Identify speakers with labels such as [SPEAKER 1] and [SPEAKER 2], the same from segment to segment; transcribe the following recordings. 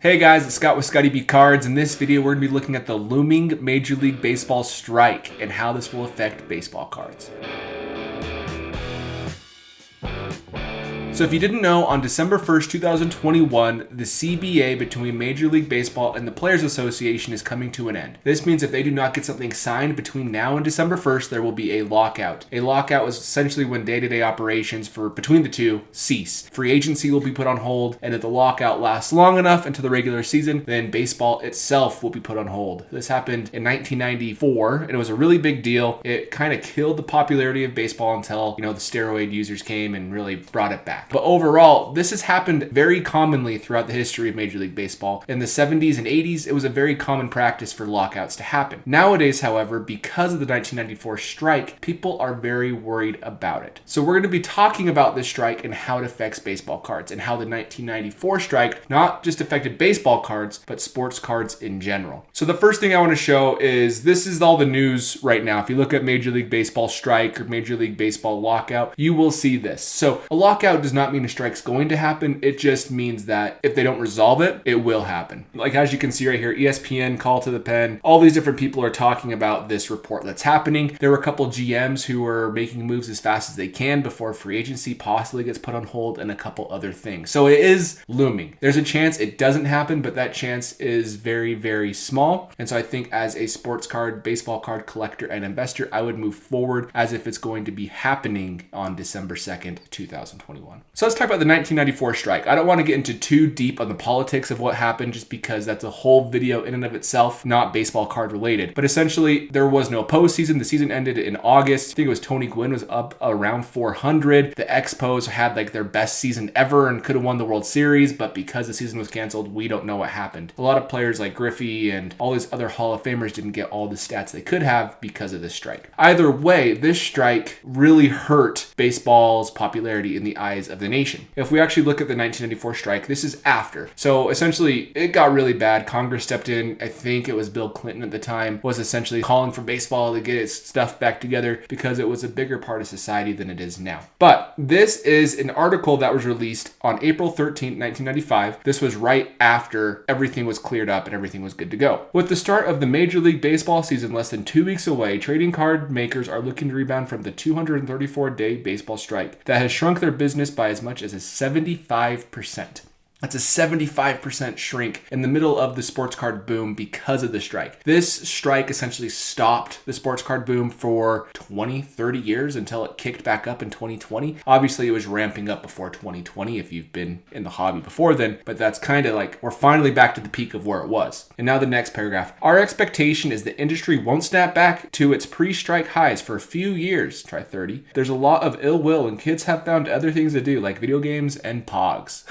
[SPEAKER 1] Hey guys, it's Scott with Scotty B Cards. In this video, we're going to be looking at the looming Major League Baseball strike and how this will affect baseball cards. So if you didn't know, on December 1st, 2021, the CBA between Major League Baseball and the Players Association is coming to an end. This means if they do not get something signed between now and December 1st, there will be a lockout. A lockout is essentially when day-to-day operations for between the two cease. Free agency will be put on hold, and if the lockout lasts long enough into the regular season, then baseball itself will be put on hold. This happened in 1994, and it was a really big deal. It kind of killed the popularity of baseball until, the steroid users came and really brought it back. But overall, this has happened very commonly throughout the history of Major League Baseball. In the 70s and 80s, it was a very common practice for lockouts to happen. Nowadays, however, because of the 1994 strike, people are very worried about it. So we're going to be talking about this strike and how it affects baseball cards and how the 1994 strike not just affected baseball cards, but sports cards in general. So the first thing I want to show is this is all the news right now. If you look at Major League Baseball strike or Major League Baseball lockout, you will see this. So a lockout does not mean a strike's going to happen. It just means that if they don't resolve it, it will happen. Like as you can see right here, ESPN, Call to the Pen, all these different people are talking about this report that's happening. There were a couple GMs who were making moves as fast as they can before free agency possibly gets put on hold and a couple other things. So it is looming. There's a chance it doesn't happen, but that chance is very, very small. And so I think as a sports card, baseball card collector and investor, I would move forward as if it's going to be happening on December 2nd, 2021. So let's talk about the 1994 strike. I don't want to get into too deep on the politics of what happened just because that's a whole video in and of itself, not baseball card related. But essentially, there was no postseason. The season ended in August. I think it was Tony Gwynn was up around 400. The Expos had like their best season ever and could have won the World Series, but because the season was canceled, we don't know what happened. A lot of players like Griffey and all these other Hall of Famers didn't get all the stats they could have because of this strike. Either way, this strike really hurt baseball's popularity in the eyes of the nation. If we actually look at the 1994 strike, this is after. So essentially, it got really bad. Congress stepped in. I think it was Bill Clinton at the time, was essentially calling for baseball to get its stuff back together because it was a bigger part of society than it is now. But this is an article that was released on April 13th, 1995. This was right after everything was cleared up and everything was good to go. With the start of the Major League Baseball season less than 2 weeks away, trading card makers are looking to rebound from the 234-day baseball strike that has shrunk their business by as much as a 75%. That's a 75% shrink in the middle of the sports card boom because of the strike. This strike essentially stopped the sports card boom for 20, 30 years until it kicked back up in 2020. Obviously, it was ramping up before 2020 if you've been in the hobby before then, but that's kind of like we're finally back to the peak of where it was. And now the next paragraph. Our expectation is the industry won't snap back to its pre-strike highs for a few years. Try 30. There's a lot of ill will and kids have found other things to do like video games and pogs.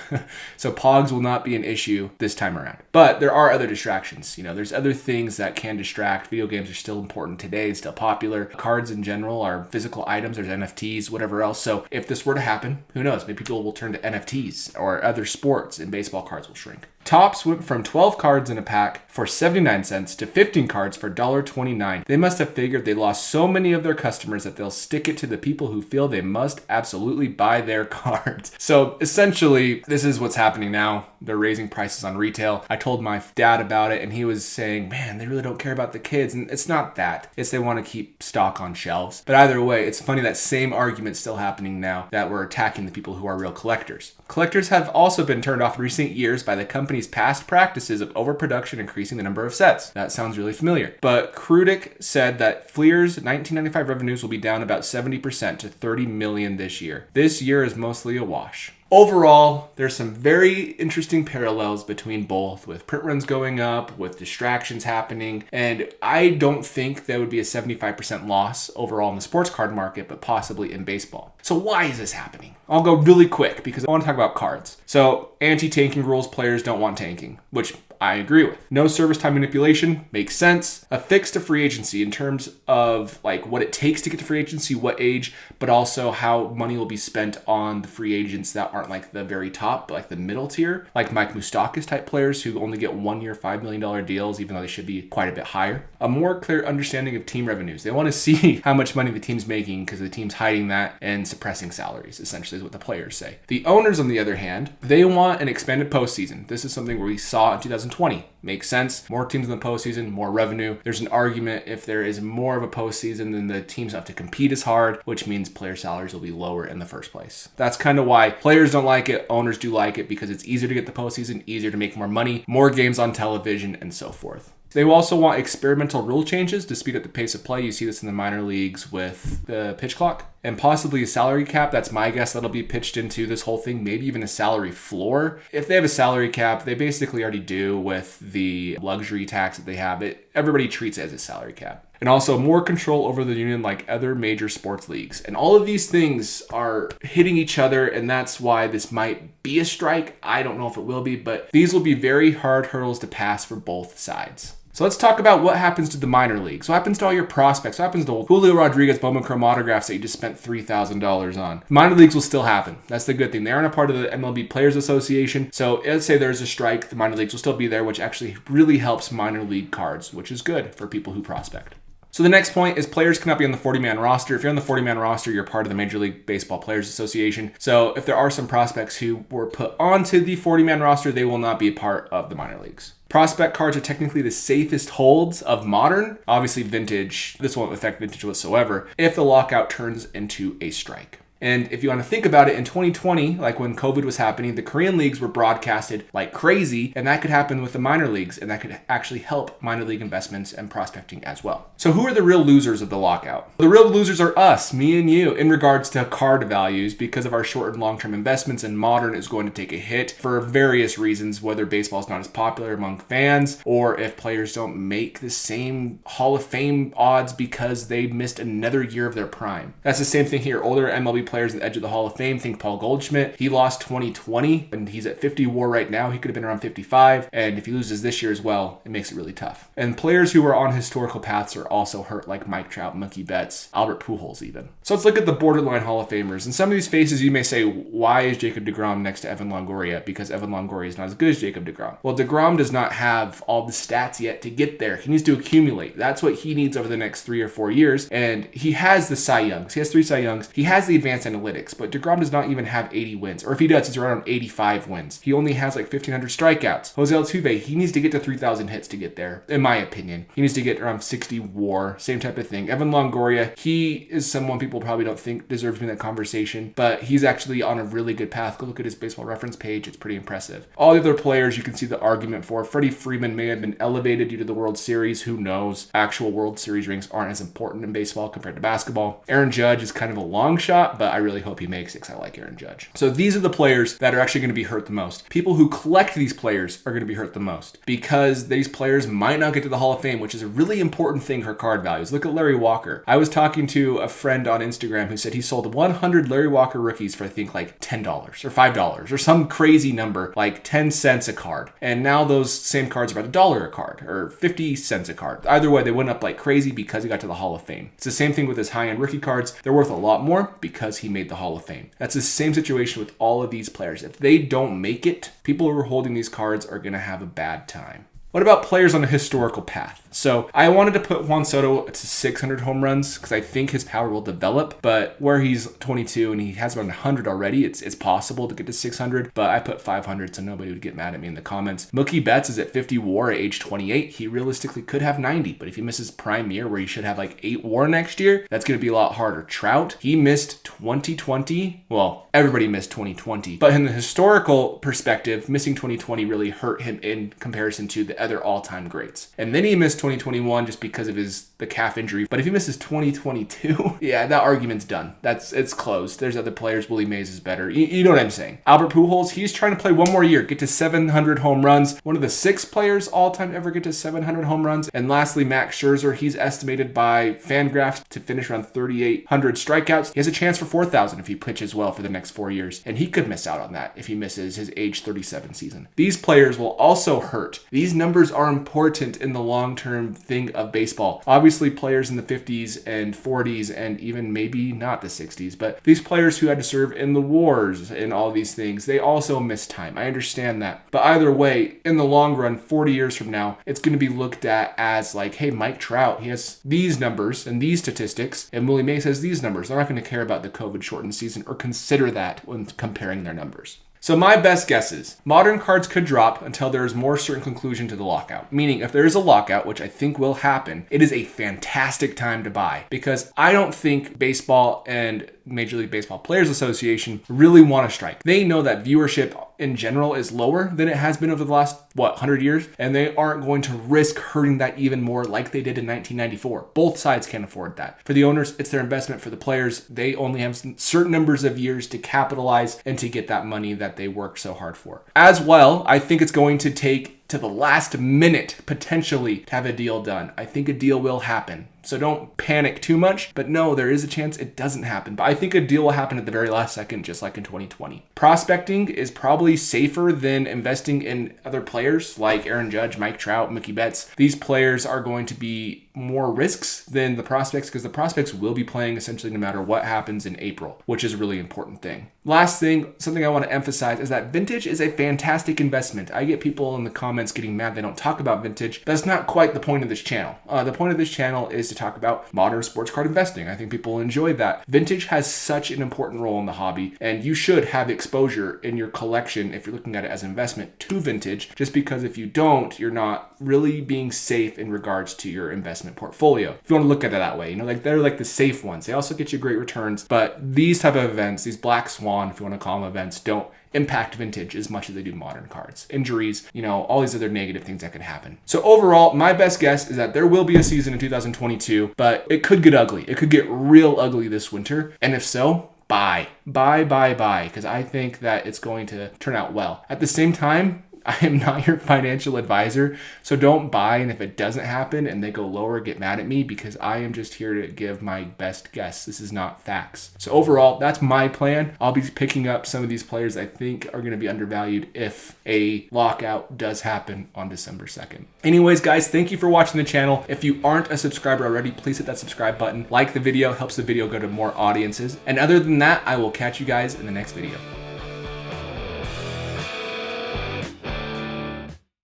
[SPEAKER 1] So pogs will not be an issue this time around. But there are other distractions. There's other things that can distract. Video games are still important today, still popular. Cards in general are physical items. There's NFTs, whatever else. So if this were to happen, who knows? Maybe people will turn to NFTs or other sports and baseball cards will shrink. Topps went from 12 cards in a pack for 79 cents to 15 cards for $1.29. They must have figured they lost so many of their customers that they'll stick it to the people who feel they must absolutely buy their cards. So essentially, this is what's happening now. They're raising prices on retail. I told my dad about it and he was saying, man, they really don't care about the kids. And it's not that. It's they want to keep stock on shelves. But either way, it's funny that same argument's still happening now that we're attacking the people who are real collectors. Collectors have also been turned off in recent years by the company's past practices of overproduction increasing the number of sets. That sounds really familiar. But Krudik said that Fleer's 1995 revenues will be down about 70% to $30 million this year. This year is mostly a wash. Overall, there's some very interesting parallels between both, with print runs going up, with distractions happening, and I don't think there would be a 75% loss overall in the sports card market, but possibly in baseball. So why is this happening? I'll go really quick because I want to talk about cards. So anti-tanking rules, players don't want tanking, which I agree with. No service time manipulation makes sense. A fix to free agency in terms of like what it takes to get to free agency, what age, but also how money will be spent on the free agents that aren't like the very top, but like the middle tier, like Mike Moustakas type players who only get 1 year, $5 million deals, even though they should be quite a bit higher. A more clear understanding of team revenues. They want to see how much money the team's making because the team's hiding that and suppressing salaries, essentially is what the players say. The owners, on the other hand, they want an expanded postseason. This is something where we saw in 2020. Makes sense. More teams in the postseason, more revenue. There's an argument if there is more of a postseason, then the teams have to compete as hard, which means player salaries will be lower in the first place. That's kind of why players don't like it. Owners do like it because it's easier to get the postseason, easier to make more money, more games on television, and so forth. They will also want experimental rule changes to speed up the pace of play. You see this in the minor leagues with the pitch clock and possibly a salary cap. That's my guess that'll be pitched into this whole thing, maybe even a salary floor. If they have a salary cap, they basically already do with the luxury tax that they have. Everybody treats it as a salary cap. And also more control over the union like other major sports leagues. And all of these things are hitting each other, and that's why this might be a strike. I don't know if it will be, but these will be very hard hurdles to pass for both sides. So let's talk about what happens to the minor leagues. What happens to all your prospects? What happens to Julio Rodriguez Bowman Chrome autographs that you just spent $3,000 on? Minor leagues will still happen. That's the good thing. They aren't a part of the MLB Players Association. So let's say there's a strike, the minor leagues will still be there, which actually really helps minor league cards, which is good for people who prospect. So the next point is players cannot be on the 40-man roster. If you're on the 40-man roster, you're part of the Major League Baseball Players Association. So if there are some prospects who were put onto the 40-man roster, they will not be a part of the minor leagues. Prospect cards are technically the safest holds of modern. Obviously vintage, this won't affect vintage whatsoever, if the lockout turns into a strike. And if you want to think about it, in 2020, like when COVID was happening, the Korean leagues were broadcasted like crazy, and that could happen with the minor leagues, and that could actually help minor league investments and prospecting as well. So who are the real losers of the lockout? The real losers are us, me and you, in regards to card values because of our short and long-term investments, and modern is going to take a hit for various reasons, whether baseball is not as popular among fans, or if players don't make the same Hall of Fame odds because they missed another year of their prime. That's the same thing here. Older MLB players at the edge of the Hall of Fame. Think Paul Goldschmidt. He lost 2020 and he's at 50 WAR right now. He could have been around 55. And if he loses this year as well, it makes it really tough. And players who are on historical paths are also hurt, like Mike Trout, Mookie Betts, Albert Pujols even. So let's look at the borderline Hall of Famers. And some of these faces you may say, why is Jacob deGrom next to Evan Longoria? Because Evan Longoria is not as good as Jacob deGrom. Well, deGrom does not have all the stats yet to get there. He needs to accumulate. That's what he needs over the next 3 or 4 years. And he has the Cy Youngs. He has 3 Cy Youngs. He has the advanced analytics, but deGrom does not even have 80 wins. Or if he does, he's around 85 wins. He only has like 1,500 strikeouts. Jose Altuve, he needs to get to 3,000 hits to get there, in my opinion. He needs to get around 60 WAR, same type of thing. Evan Longoria, he is someone people probably don't think deserves to be in that conversation, but he's actually on a really good path. Go look at his baseball reference page. It's pretty impressive. All the other players you can see the argument for. Freddie Freeman may have been elevated due to the World Series. Who knows? Actual World Series rings aren't as important in baseball compared to basketball. Aaron Judge is kind of a long shot, but I really hope he makes it because I like Aaron Judge. So these are the players that are actually going to be hurt the most. People who collect these players are going to be hurt the most because these players might not get to the Hall of Fame, which is a really important thing for card values. Look at Larry Walker. I was talking to a friend on Instagram who said he sold 100 Larry Walker rookies for I think like $10 or $5 or some crazy number, like 10 cents a card. And now those same cards are about $1 a card or 50 cents a card. Either way, they went up like crazy because he got to the Hall of Fame. It's the same thing with his high-end rookie cards. They're worth a lot more because he made the Hall of Fame. That's the same situation with all of these players. If they don't make it, people who are holding these cards are going to have a bad time. What about players on a historical path? So I wanted to put Juan Soto to 600 home runs because I think his power will develop, but where he's 22 and he has around 100 already, it's possible to get to 600, but I put 500 so nobody would get mad at me in the comments. Mookie Betts is at 50 WAR at age 28. He realistically could have 90, but if he misses prime year where he should have like 8 WAR next year, that's going to be a lot harder. Trout, he missed 2020. Well, everybody missed 2020, but in the historical perspective, missing 2020 really hurt him in comparison to the other all-time greats. And then he missed 2021 just because of the calf injury. But if he misses 2022, yeah, that argument's done. It's closed. There's other players. Willie Mays is better. You know what I'm saying. Albert Pujols, he's trying to play one more year, get to 700 home runs. One of the 6 players all-time ever get to 700 home runs. And lastly, Max Scherzer, he's estimated by Fangraphs to finish around 3,800 strikeouts. He has a chance for 4,000 if he pitches well for the next 4 years. And he could miss out on that if he misses his age 37 season. These players will also hurt. These numbers are important in the long-term thing of baseball. Obviously, players in the 50s and 40s and even maybe not the 60s, but these players who had to serve in the wars and all these things, they also miss time. I understand that. But either way, in the long run, 40 years from now, it's going to be looked at as like, hey, Mike Trout, he has these numbers and these statistics, and Willie Mays has these numbers. They're not going to care about the COVID-shortened season or consider that when comparing their numbers. So my best guess is modern cards could drop until there is more certain conclusion to the lockout. Meaning if there is a lockout, which I think will happen, it is a fantastic time to buy because I don't think baseball and Major League Baseball Players Association really want to strike. They know that viewership in general is lower than it has been over the last, 100 years? And they aren't going to risk hurting that even more like they did in 1994. Both sides can't afford that. For the owners, it's their investment. For the players, they only have certain numbers of years to capitalize and to get that money that they worked so hard for. As well, I think it's going to take to the last minute, potentially, to have a deal done. I think a deal will happen. So don't panic too much, but no, there is a chance it doesn't happen. But I think a deal will happen at the very last second, just like in 2020. Prospecting is probably safer than investing in other players like Aaron Judge, Mike Trout, Mookie Betts. These players are going to be more risks than the prospects because the prospects will be playing essentially no matter what happens in April, which is a really important thing. Last thing, something I want to emphasize is that vintage is a fantastic investment. I get people in the comments getting mad they don't talk about vintage. That's not quite the point of this channel. The point of this channel is to talk about modern sports card investing. I think people enjoy that. Vintage has such an important role in the hobby, and you should have exposure in your collection if you're looking at it as an investment to vintage, just because if you don't, you're not really being safe in regards to your investment portfolio. If you want to look at it that way, like they're like the safe ones. They also get you great returns, but these type of events, these black swan, if you want to call them events, don't impact vintage as much as they do modern cards. Injuries, all these other negative things that could happen. So overall, my best guess is that there will be a season in 2022, but it could get ugly. It could get real ugly this winter. And if so, buy, because I think that it's going to turn out well. At the same time, I am not your financial advisor, so don't buy, and if it doesn't happen and they go lower, get mad at me because I am just here to give my best guess. This is not facts. So overall, that's my plan. I'll be picking up some of these players I think are going to be undervalued if a lockout does happen on December 2nd. Anyways, guys, thank you for watching the channel. If you aren't a subscriber already, please hit that subscribe button. Like the video, helps the video go to more audiences. And other than that, I will catch you guys in the next video.